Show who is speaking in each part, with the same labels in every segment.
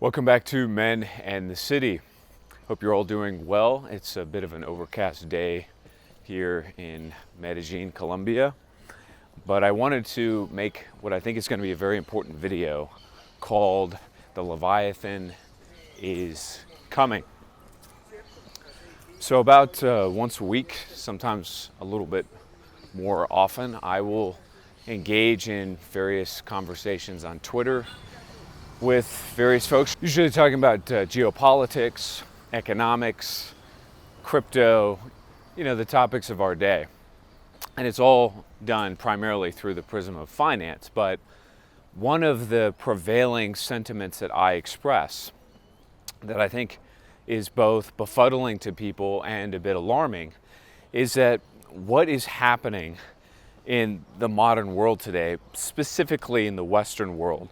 Speaker 1: Welcome back to Men and the City. Hope you're all doing well. It's a bit of an overcast day here in Medellin, Colombia, but I wanted to make what I think is going to be a very important video called "The Leviathan is Coming." So about once a week, sometimes a little bit more often, I will engage in various conversations on Twitter with various folks, usually talking about geopolitics, economics, crypto, the topics of our day. And it's all done primarily through the prism of finance. But one of the prevailing sentiments that I express that I think is both befuddling to people and a bit alarming is that what is happening in the modern world today, specifically in the Western world,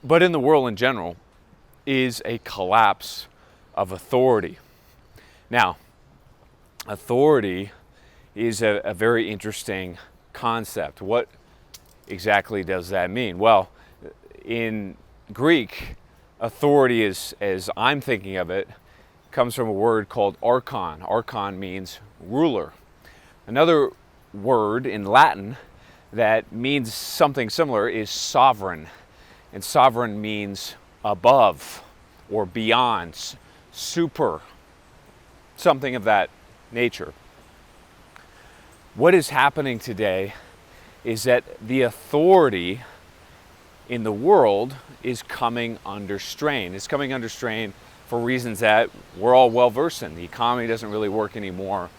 Speaker 1: but in the world in general, is a collapse of authority. Now, authority is a very interesting concept. What exactly does that mean? Well, in Greek, authority is, as I'm thinking of it, comes from a word called archon. Archon means ruler. Another word in Latin that means something similar is sovereign. And sovereign means above or beyond, super, something of that nature. What is happening today is that the authority in the world is coming under strain. It's coming under strain for reasons that we're all well versed in. The economy doesn't really work anymore.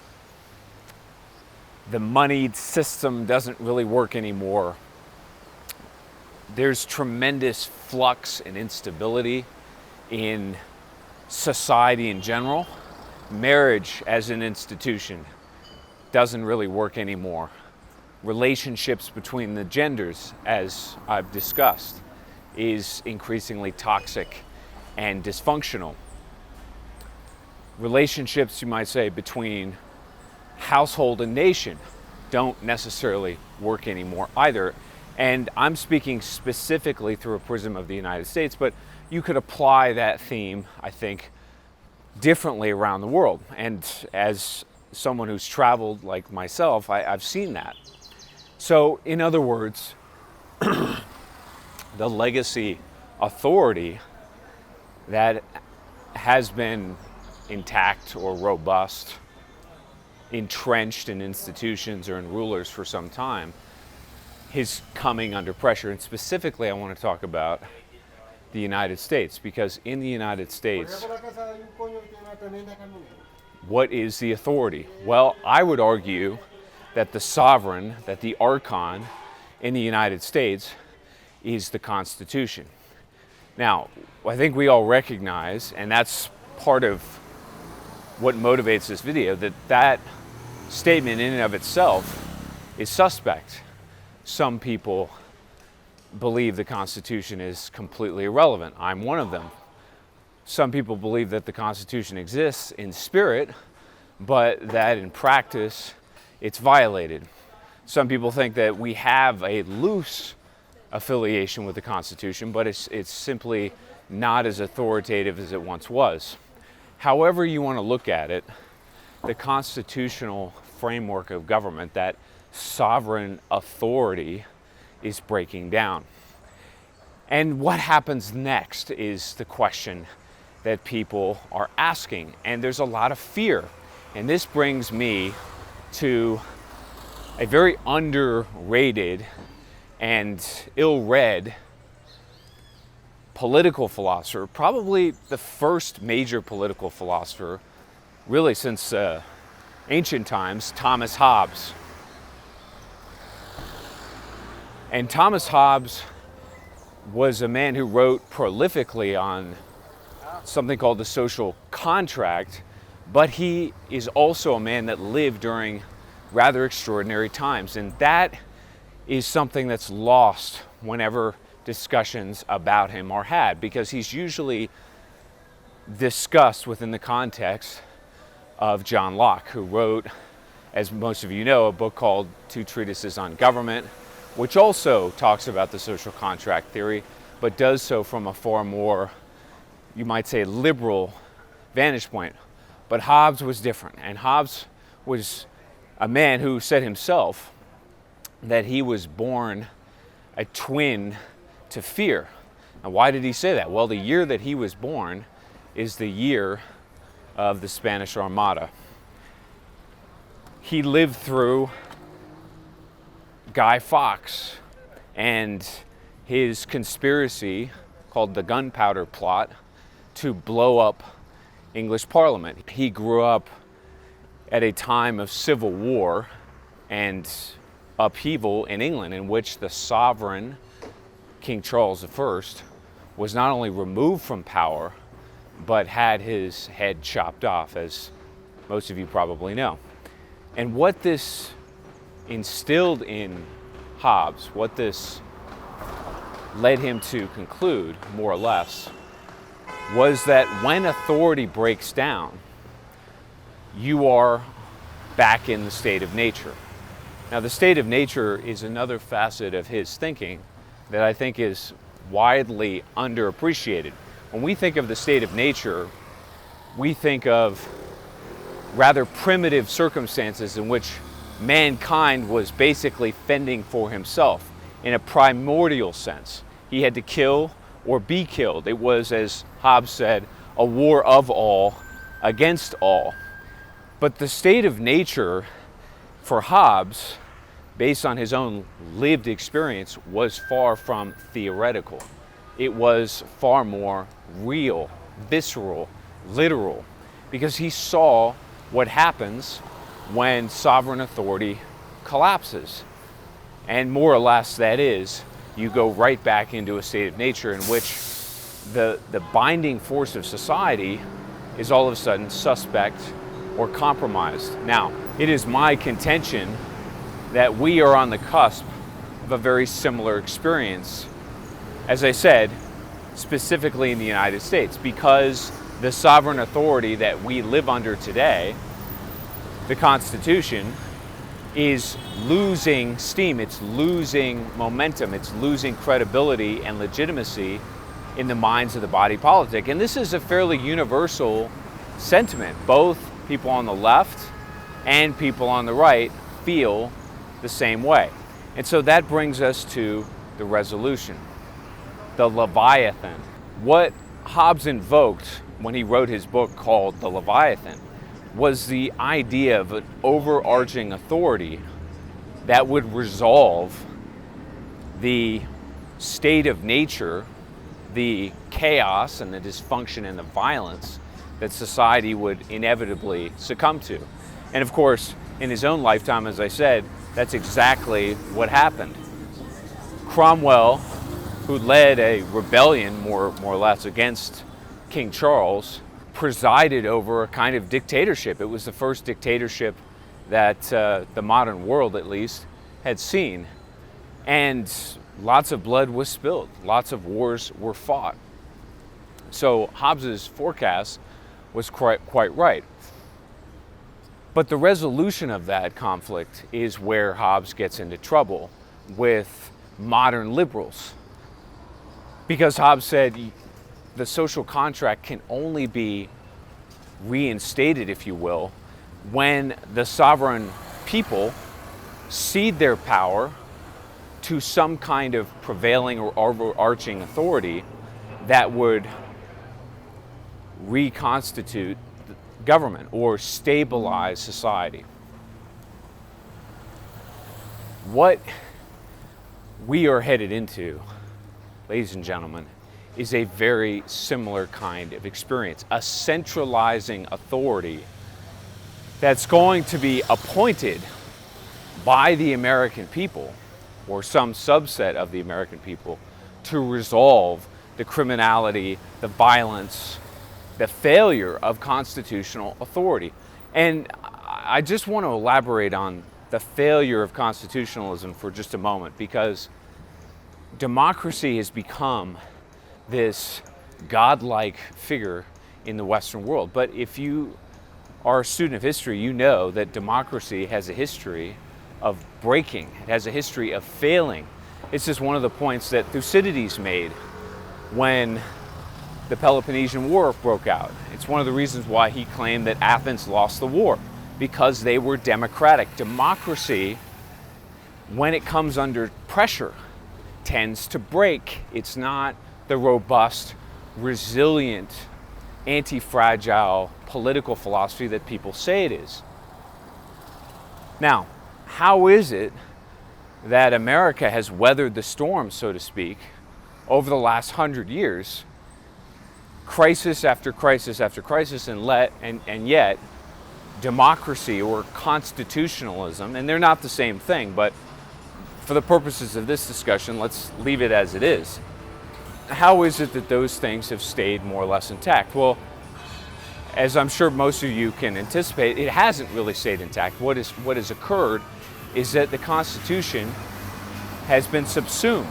Speaker 1: The moneyed system doesn't really work anymore. There's tremendous flux and instability in society in general. Marriage as an institution doesn't really work anymore. Relationships between the genders, as I've discussed, is increasingly toxic and dysfunctional. Relationships, you might say, between household and nation don't necessarily work anymore either. And I'm speaking specifically through a prism of the United States, but you could apply that theme, I think, differently around the world. And as someone who's traveled like myself, I've seen that. So, in other words, the legacy authority that has been intact or robust, entrenched in institutions or in rulers for some time, is coming under pressure. And specifically, I want to talk about the United States, because in the United States, what is the authority? Well, I would argue that the sovereign, that the archon in the United States is the Constitution. Now, I think we all recognize, and that's part of what motivates this video, that statement in and of itself is suspect. Some people believe the Constitution is completely irrelevant. I'm one of them. Some people believe that the Constitution exists in spirit, but that in practice it's violated. Some people think that we have a loose affiliation with the Constitution, but it's simply not as authoritative as it once was. However you want to look at it, the constitutional framework of government, that sovereign authority, is breaking down. And what happens next is the question that people are asking. And there's a lot of fear. And this brings me to a very underrated and ill-read political philosopher, probably the first major political philosopher, really since ancient times, Thomas Hobbes. And Thomas Hobbes was a man who wrote prolifically on something called the social contract, but he is also a man that lived during rather extraordinary times. And that is something that's lost whenever discussions about him are had, because he's usually discussed within the context of John Locke, who wrote, as most of you know, a book called Two Treatises on Government, which also talks about the social contract theory, but does so from a far more you might say, liberal vantage point. But Hobbes was different, and Hobbes was a man who said himself that he was born a twin to fear. Now, why did he say that? Well, the year that he was born is the year of the Spanish Armada. He lived through Guy Fawkes and his conspiracy called the Gunpowder Plot to blow up English Parliament. He grew up at a time of civil war and upheaval in England, in which the sovereign, King Charles I, was not only removed from power, but had his head chopped off, as most of you probably know. And what this instilled in Hobbes, what this led him to conclude, more or less, was that when authority breaks down, you are back in the state of nature. Now, the state of nature is another facet of his thinking that I think is widely underappreciated. When we think of the state of nature, we think of rather primitive circumstances in which mankind was basically fending for himself in a primordial sense. He had to kill or be killed. It was, as Hobbes said, a war of all against all. But the state of nature for Hobbes, based on his own lived experience, was far from theoretical. It was far more real, visceral, literal, because he saw what happens when sovereign authority collapses. And more or less, that is, you go right back into a state of nature in which the binding force of society is all of a sudden suspect or compromised. Now, it is my contention that we are on the cusp of a very similar experience, as I said, specifically in the United States, because the sovereign authority that we live under today, the Constitution, is losing steam, it's losing momentum, it's losing credibility and legitimacy in the minds of the body politic. And this is a fairly universal sentiment. Both people on the left and people on the right feel the same way. And so that brings us to the resolution, the Leviathan. What Hobbes invoked when he wrote his book called The Leviathan was the idea of an overarching authority that would resolve the state of nature, the chaos and the dysfunction and the violence that society would inevitably succumb to. And of course, in his own lifetime, as I said, that's exactly what happened. Cromwell, who led a rebellion more or less against King Charles, presided over a kind of dictatorship. It was the first dictatorship that the modern world, at least, had seen. And lots of blood was spilled. Lots of wars were fought. So Hobbes's forecast was quite right. But the resolution of that conflict is where Hobbes gets into trouble with modern liberals. Because Hobbes said the social contract can only be reinstated, if you will, when the sovereign people cede their power to some kind of prevailing or overarching authority that would reconstitute government or stabilize society. What we are headed into, ladies and gentlemen, is a very similar kind of experience, a centralizing authority that's going to be appointed by the American people or some subset of the American people to resolve the criminality, the violence, the failure of constitutional authority. And I just want to elaborate on the failure of constitutionalism for just a moment, because democracy has become this godlike figure in the Western world. But if you are a student of history, you know that democracy has a history of breaking. It has a history of failing. It's just one of the points that Thucydides made when the Peloponnesian War broke out. It's one of the reasons why he claimed that Athens lost the war, because they were democratic. Democracy, when it comes under pressure, tends to break. It's not the robust, resilient, anti-fragile political philosophy that people say it is. Now, how is it that America has weathered the storm, so to speak, over the last 100 years, crisis after crisis after crisis, and yet democracy or constitutionalism, and they're not the same thing, but for the purposes of this discussion, let's leave it as it is. How is it that those things have stayed more or less intact? Well, as I'm sure most of you can anticipate, it hasn't really stayed intact. What has occurred is that the Constitution has been subsumed.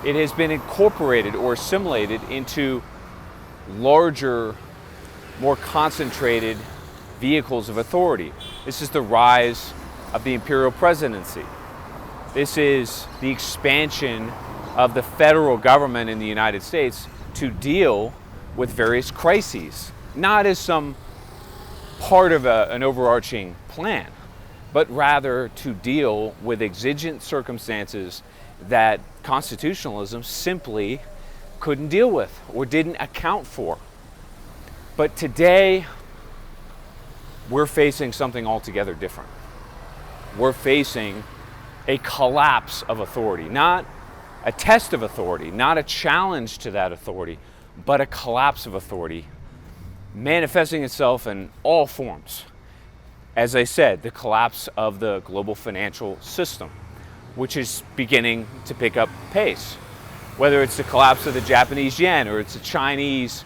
Speaker 1: It has been incorporated or assimilated into larger, more concentrated vehicles of authority. This is the rise of the imperial presidency. This is the expansion of the federal government in the United States to deal with various crises, not as some part of an overarching plan, but rather to deal with exigent circumstances that constitutionalism simply couldn't deal with or didn't account for. But today, we're facing something altogether different. We're facing a collapse of authority, not a test of authority, not a challenge to that authority, but a collapse of authority manifesting itself in all forms. As I said, the collapse of the global financial system, which is beginning to pick up pace. Whether it's the collapse of the Japanese yen, or it's the Chinese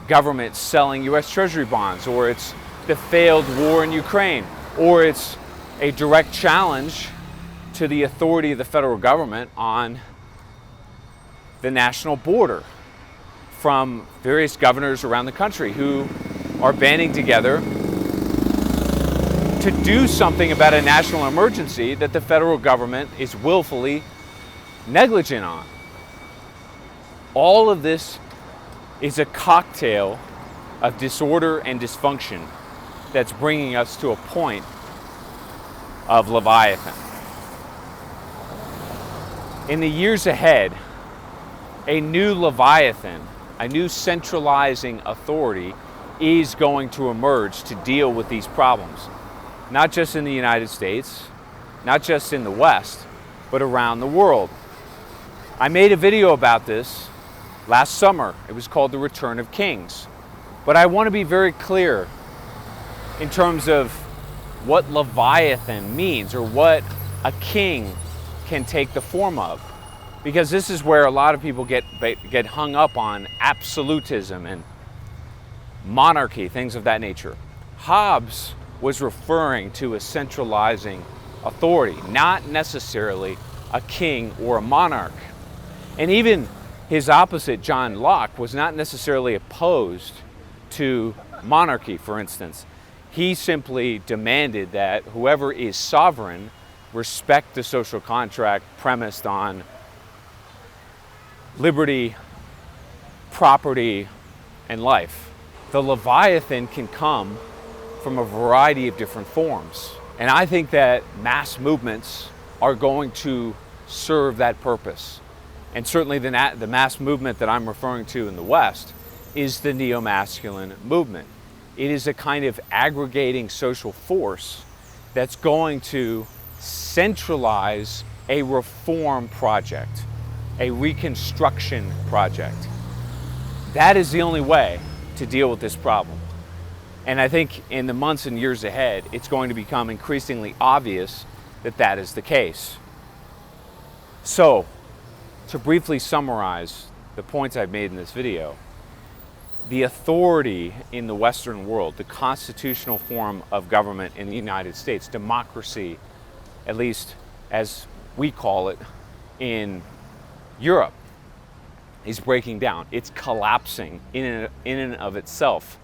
Speaker 1: government selling US Treasury bonds, or it's the failed war in Ukraine, or it's a direct challenge to the authority of the federal government on the national border from various governors around the country who are banding together to do something about a national emergency that the federal government is willfully negligent on. All of this is a cocktail of disorder and dysfunction that's bringing us to a point of Leviathan. In the years ahead, a new Leviathan, a new centralizing authority is going to emerge to deal with these problems. Not just in the United States, not just in the West, but around the world. I made a video about this last summer. It was called The Return of Kings. But I want to be very clear in terms of what Leviathan means, or what a king can take the form of. Because this is where a lot of people get hung up on absolutism and monarchy, things of that nature. Hobbes was referring to a centralizing authority, not necessarily a king or a monarch. And even his opposite, John Locke, was not necessarily opposed to monarchy, for instance. He simply demanded that whoever is sovereign respect the social contract premised on liberty, property, and life. The Leviathan can come from a variety of different forms. And I think that mass movements are going to serve that purpose. And certainly the mass movement that I'm referring to in the West is the neo-masculine movement. It is a kind of aggregating social force that's going to centralize a reform project, a reconstruction project. That is the only way to deal with this problem. And I think in the months and years ahead, it's going to become increasingly obvious that that is the case. So, to briefly summarize the points I've made in this video, the authority in the Western world, the constitutional form of government in the United States, democracy, at least as we call it in Europe, is breaking down. It's collapsing in and of itself.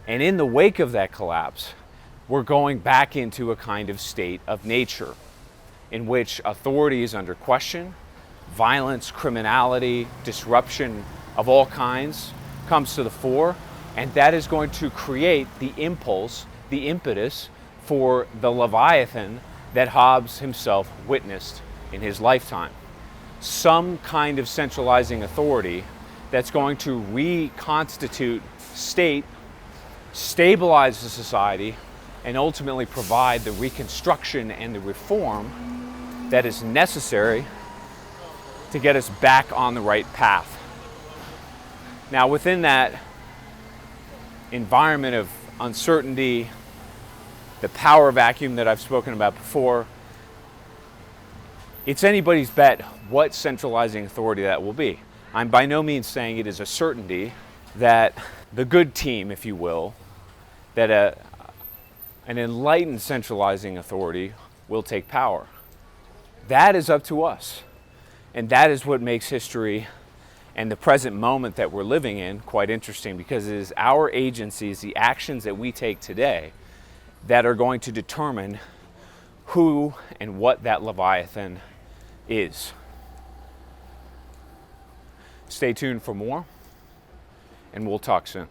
Speaker 1: And in the wake of that collapse, we're going back into a kind of state of nature in which authority is under question, violence, criminality, disruption of all kinds comes to the fore, and that is going to create the impulse, the impetus for the Leviathan that Hobbes himself witnessed in his lifetime. Some kind of centralizing authority that's going to reconstitute state, stabilize the society, and ultimately provide the reconstruction and the reform that is necessary to get us back on the right path. Now, within that environment of uncertainty, the power vacuum that I've spoken about before, it's anybody's bet what centralizing authority that will be. I'm by no means saying it is a certainty that the good team, if you will, that an enlightened centralizing authority will take power. That is up to us. And that is what makes history and the present moment that we're living in quite interesting, because it is our agencies, the actions that we take today, that are going to determine who and what that Leviathan is. Stay tuned for more, and we'll talk soon.